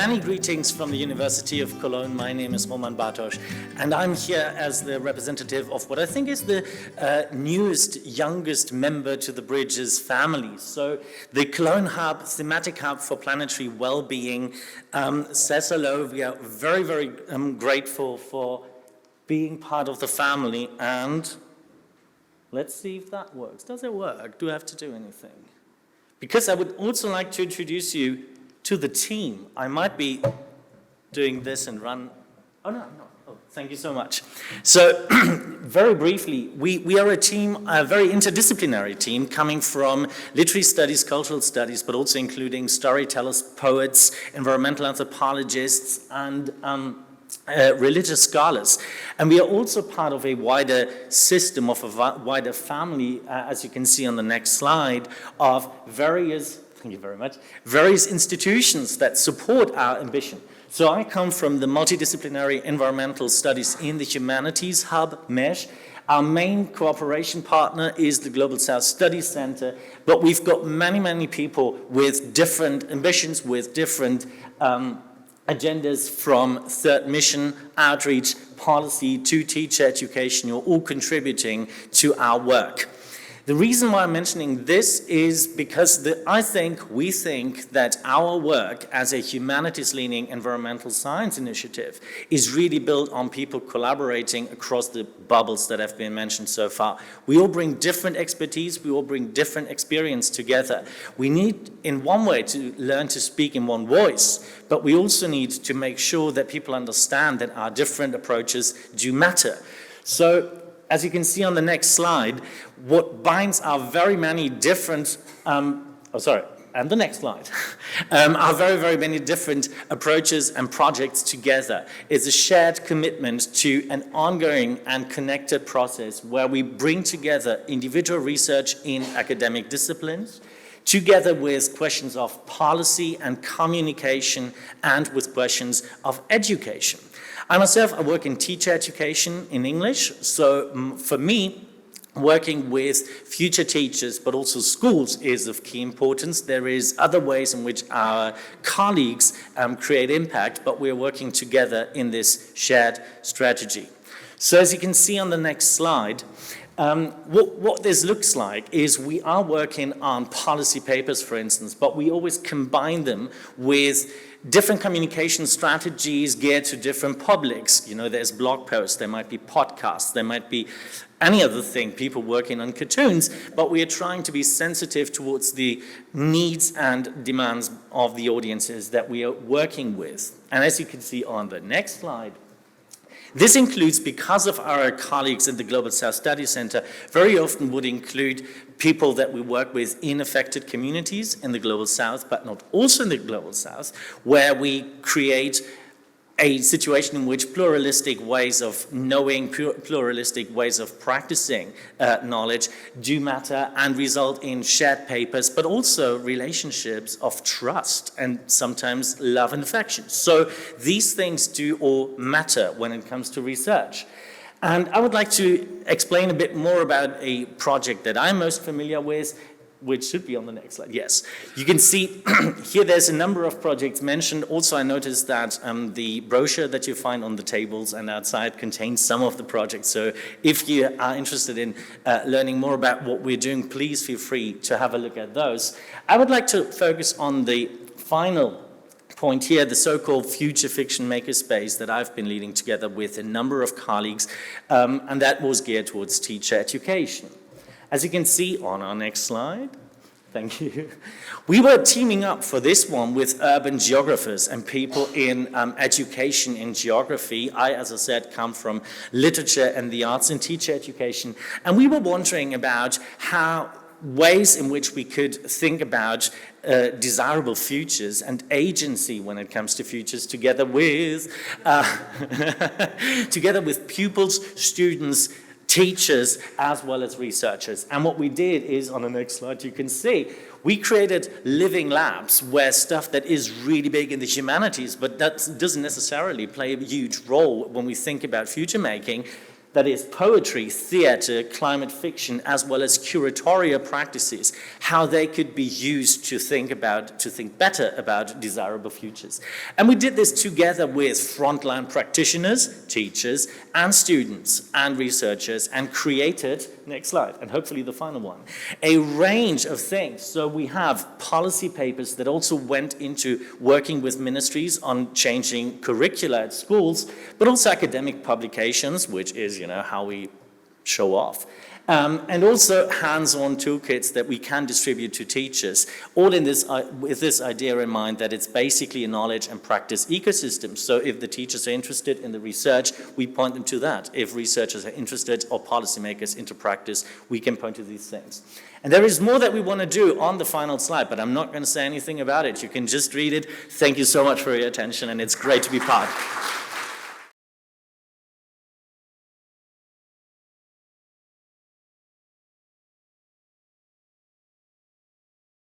Many greetings from the University of Cologne. My name is Bartosch, and I'm here as the representative of what I think is the newest, youngest member to the Bridges family. So the Cologne Hub, thematic hub for planetary well-being, says hello. We are very, very grateful for being part of the family, and let's see if that works. Does it work? Do I have to do anything? Because I would also like to introduce you to the team. I might be doing this and run. Oh, no. Oh, thank you so much. So very briefly, we are a team, a very interdisciplinary team coming from literary studies, cultural studies, but also including storytellers, poets, environmental anthropologists, and religious scholars. And we are also part of a wider system, of a wider family, as you can see on the next slide, of various, thank you very much, various institutions that support our ambition. So I come from the multidisciplinary environmental studies in the humanities hub, MESH. Our main cooperation partner is the Global South Studies Center, but we've got many, many people with different ambitions, with different agendas, from third mission, outreach, policy, to teacher education. You're all contributing to our work. The reason why I'm mentioning this is because we think that our work as a humanities-leaning environmental science initiative is really built on people collaborating across the bubbles that have been mentioned so far. We all bring different expertise, we all bring different experience together. We need, in one way, to learn to speak in one voice, but we also need to make sure that people understand that our different approaches do matter. So, as you can see on the next slide, what binds our very many different, and the next slide, our very, very many different approaches and projects together is a shared commitment to an ongoing and connected process where we bring together individual research in academic disciplines, together with questions of policy and communication, and with questions of education. I myself, I work in teacher education in English, so for me, working with future teachers, but also schools, is of key importance. There is other ways in which our colleagues create impact, but we're working together in this shared strategy. So as you can see on the next slide, what this looks like is we are working on policy papers, for instance, but we always combine them with different communication strategies geared to different publics. You know, there's blog posts, there might be podcasts, there might be any other thing, people working on cartoons, but we are trying to be sensitive towards the needs and demands of the audiences that we are working with. And as you can see on the next slide, this includes, because of our colleagues in the Global South Studies Center, very often would include people that we work with in affected communities in the Global South, but not also in the Global South, where we create a situation in which pluralistic ways of knowing, pluralistic ways of practicing knowledge do matter and result in shared papers, but also relationships of trust and sometimes love and affection. So these things do all matter when it comes to research. And I would like to explain a bit more about a project that I'm most familiar with, which should be on the next slide. Yes, you can see here there's a number of projects mentioned. Also, I noticed that the brochure that you find on the tables and outside contains some of the projects. So if you are interested in learning more about what we're doing, please feel free to have a look at those. I would like to focus on the final point here, the so-called future fiction makerspace that I've been leading together with a number of colleagues, and that was geared towards teacher education. As you can see on our next slide, thank you, we were teaming up for this one with urban geographers and people in education in geography. I, as I said, come from literature and the arts and teacher education, and we were wondering about how ways in which we could think about desirable futures and agency when it comes to futures together with pupils, students, teachers, as well as researchers. And what we did is, on the next slide you can see, we created living labs where stuff that is really big in the humanities, but that doesn't necessarily play a huge role when we think about future making, that is poetry, theater, climate fiction, as well as curatorial practices, how they could be used to think better about desirable futures. And we did this together with frontline practitioners, teachers, and students, and researchers, and created, next slide, and hopefully the final one, a range of things. So we have policy papers that also went into working with ministries on changing curricula at schools, but also academic publications, which is, how we show off. And also hands-on toolkits that we can distribute to teachers, all in this, with this idea in mind that it's basically a knowledge and practice ecosystem. So if the teachers are interested in the research, we point them to that. If researchers are interested, or policymakers into practice, we can point to these things. And there is more that we want to do on the final slide, but I'm not going to say anything about it. You can just read it. Thank you so much for your attention, and it's great to be part.